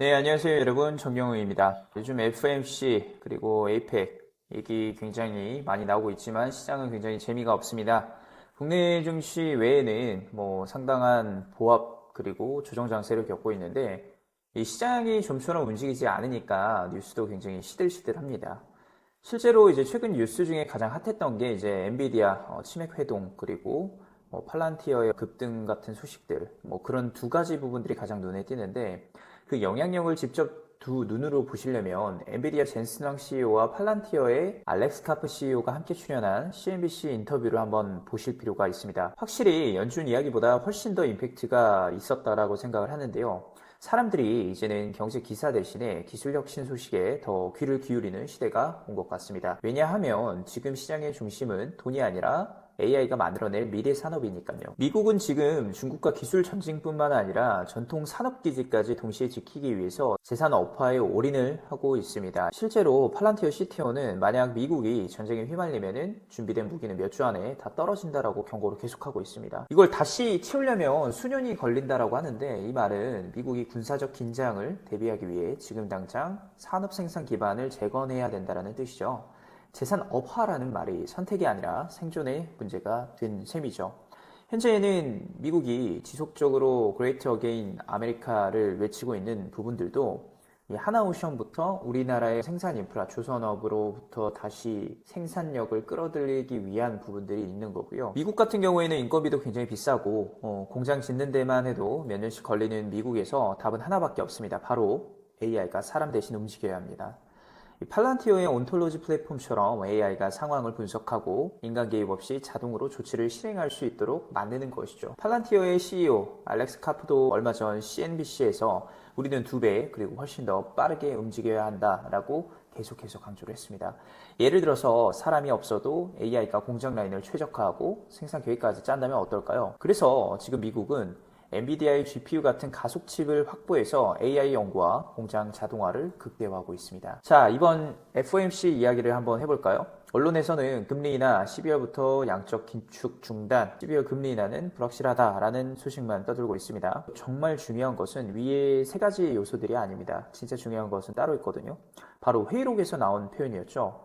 네, 안녕하세요, 여러분. 정경우입니다. 요즘 FMC 그리고 APEC 얘기 굉장히 많이 나오고 있지만 시장은 굉장히 재미가 없습니다. 국내 증시 외에는 상당한 보합 그리고 조정 장세를 겪고 있는데 이 시장이 좀처럼 움직이지 않으니까 뉴스도 굉장히 시들시들합니다. 실제로 이제 최근 뉴스 중에 가장 핫했던 게 이제 엔비디아 치맥 회동 그리고 팔란티어의 급등 같은 소식들 그런 두 가지 부분들이 가장 눈에 띄는데 그 영향력을 직접 두 눈으로 보시려면 엔비디아 젠슨 황 CEO와 팔란티어의 알렉스 카프 CEO가 함께 출연한 CNBC 인터뷰를 한번 보실 필요가 있습니다. 확실히 연준 이야기보다 훨씬 더 임팩트가 있었다라고 생각을 하는데요. 사람들이 이제는 경제 기사 대신에 기술 혁신 소식에 더 귀를 기울이는 시대가 온 것 같습니다. 왜냐하면 지금 시장의 중심은 돈이 아니라 AI가 만들어낼 미래 산업이니까요. 미국은 지금 중국과 기술 전쟁뿐만 아니라 전통 산업 기지까지 동시에 지키기 위해서 재산 업화에 올인을 하고 있습니다. 실제로 팔란티어 CTO는 만약 미국이 전쟁에 휘말리면은 준비된 무기는 몇 주 안에 다 떨어진다라고 경고를 계속하고 있습니다. 이걸 다시 채우려면 수년이 걸린다라고 하는데 이 말은 미국이 군사적 긴장을 대비하기 위해 지금 당장 산업 생산 기반을 재건해야 된다는 뜻이죠. 재산 업화라는 말이 선택이 아니라 생존의 문제가 된 셈이죠. 현재는 미국이 지속적으로 Great Again 아메리카를 외치고 있는 부분들도 이 하나오션부터 우리나라의 생산 인프라, 조선업으로부터 다시 생산력을 끌어들이기 위한 부분들이 있는 거고요. 미국 같은 경우에는 인건비도 굉장히 비싸고 공장 짓는 데만 해도 몇 년씩 걸리는 미국에서 답은 하나밖에 없습니다. 바로 AI가 사람 대신 움직여야 합니다. 팔란티어의 온톨로지 플랫폼처럼 AI가 상황을 분석하고 인간 개입 없이 자동으로 조치를 실행할 수 있도록 만드는 것이죠. 팔란티어의 CEO 알렉스 카프도 얼마 전 CNBC에서 우리는 2배 그리고 훨씬 더 빠르게 움직여야 한다라고 계속해서 강조를 했습니다. 예를 들어서 사람이 없어도 AI가 공장 라인을 최적화하고 생산 계획까지 짠다면 어떨까요? 그래서 지금 미국은 엔비디아의 GPU 같은 가속 칩을 확보해서 AI 연구와 공장 자동화를 극대화하고 있습니다. 자, 이번 FOMC 이야기를 한번 해볼까요? 언론에서는 금리 인하 12월부터 양적 긴축 중단, 12월 금리 인하는 불확실하다라는 소식만 떠들고 있습니다. 정말 중요한 것은 위에 세 가지 요소들이 아닙니다. 진짜 중요한 것은 따로 있거든요. 바로 회의록에서 나온 표현이었죠.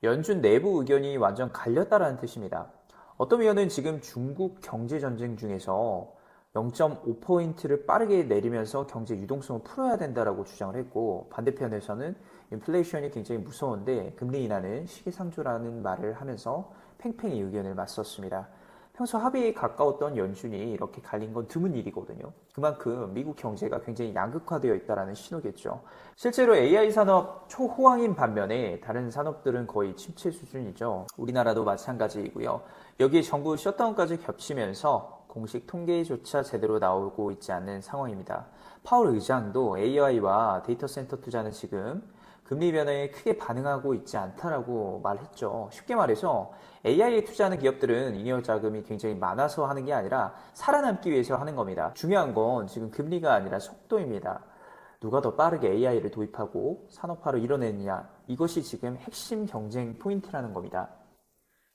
연준 내부 의견이 완전 갈렸다라는 뜻입니다. 어떤 위원은 지금 중국 경제전쟁 중에서 0.5포인트를 빠르게 내리면서 경제 유동성을 풀어야 된다라고 주장을 했고 반대편에서는 인플레이션이 굉장히 무서운데 금리 인하는 시기상조라는 말을 하면서 팽팽히 의견을 맞섰습니다. 평소 합의에 가까웠던 연준이 이렇게 갈린 건 드문 일이거든요. 그만큼 미국 경제가 굉장히 양극화되어 있다는 신호겠죠. 실제로 AI 산업 초호황인 반면에 다른 산업들은 거의 침체 수준이죠. 우리나라도 마찬가지이고요. 여기에 정부 셧다운까지 겹치면서 공식 통계조차 제대로 나오고 있지 않는 상황입니다. 파월 의장도 AI와 데이터 센터 투자는 지금 금리 변화에 크게 반응하고 있지 않다라고 말했죠. 쉽게 말해서 AI에 투자하는 기업들은 잉여 자금이 굉장히 많아서 하는 게 아니라 살아남기 위해서 하는 겁니다. 중요한 건 지금 금리가 아니라 속도입니다. 누가 더 빠르게 AI를 도입하고 산업화를 이뤄내느냐, 이것이 지금 핵심 경쟁 포인트라는 겁니다.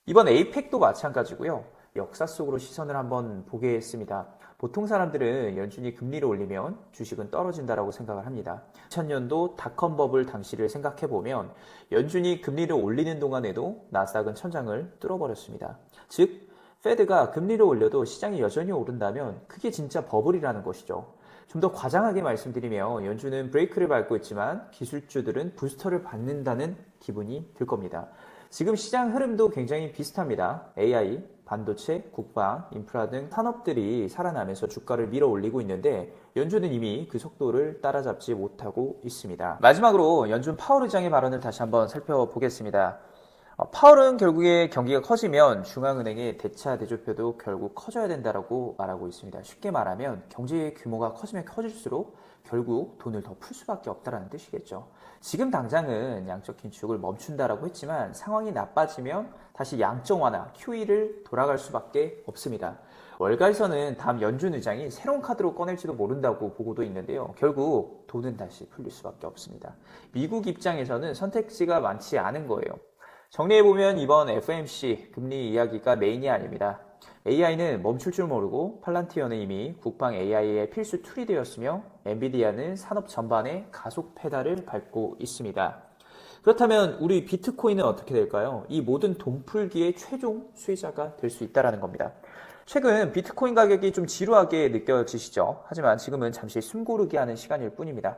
이번 에이펙도 마찬가지고요. 역사 속으로 시선을 한번 보게 했습니다. 보통 사람들은 연준이 금리를 올리면 주식은 떨어진다라고 생각을 합니다. 2000년도 닷컴 버블 당시를 생각해보면 연준이 금리를 올리는 동안에도 나스닥은 천장을 뚫어버렸습니다. 즉, 페드가 금리를 올려도 시장이 여전히 오른다면 그게 진짜 버블이라는 것이죠. 좀 더 과장하게 말씀드리면 연준은 브레이크를 밟고 있지만 기술주들은 부스터를 받는다는 기분이 들 겁니다. 지금 시장 흐름도 굉장히 비슷합니다. AI, 반도체, 국방, 인프라 등 산업들이 살아나면서 주가를 밀어 올리고 있는데 연준은 이미 그 속도를 따라잡지 못하고 있습니다. 마지막으로 연준 파월 의장의 발언을 다시 한번 살펴보겠습니다. 파월은 결국에 경기가 커지면 중앙은행의 대차 대조표도 결국 커져야 된다라고 말하고 있습니다. 쉽게 말하면 경제의 규모가 커지면 커질수록 결국 돈을 더 풀 수밖에 없다는 뜻이겠죠. 지금 당장은 양적 긴축을 멈춘다라고 했지만 상황이 나빠지면 다시 양적 완화, QE를 돌아갈 수밖에 없습니다. 월가에서는 다음 연준 의장이 새로운 카드로 꺼낼지도 모른다고 보고도 있는데요. 결국 돈은 다시 풀릴 수밖에 없습니다. 미국 입장에서는 선택지가 많지 않은 거예요. 정리해보면 이번 FOMC 금리 이야기가 메인이 아닙니다. AI는 멈출 줄 모르고 팔란티어는 이미 국방 AI의 필수 툴이 되었으며 엔비디아는 산업 전반에 가속 페달을 밟고 있습니다. 그렇다면 우리 비트코인은 어떻게 될까요? 이 모든 돈풀기의 최종 수혜자가 될 수 있다는 겁니다. 최근 비트코인 가격이 좀 지루하게 느껴지시죠? 하지만 지금은 잠시 숨고르게 하는 시간일 뿐입니다.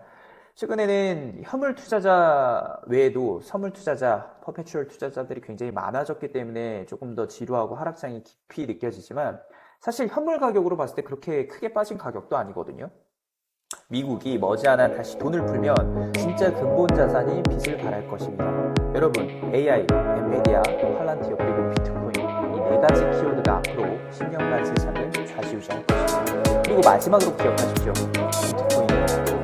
최근에는 현물 투자자 외에도 선물 투자자, 퍼페추얼 투자자들이 굉장히 많아졌기 때문에 조금 더 지루하고 하락장이 깊이 느껴지지만 사실 현물 가격으로 봤을 때 그렇게 크게 빠진 가격도 아니거든요. 미국이 머지않아 다시 돈을 풀면 진짜 근본 자산이 빚을 발할 것입니다. 여러분, AI, 엔비디아, 팔란티어 그리고 비트코인 이 네 가지 키워드가 앞으로 10년간 세상을 좌지우지할 것입니다. 그리고 마지막으로 기억하십시오. 비트코인은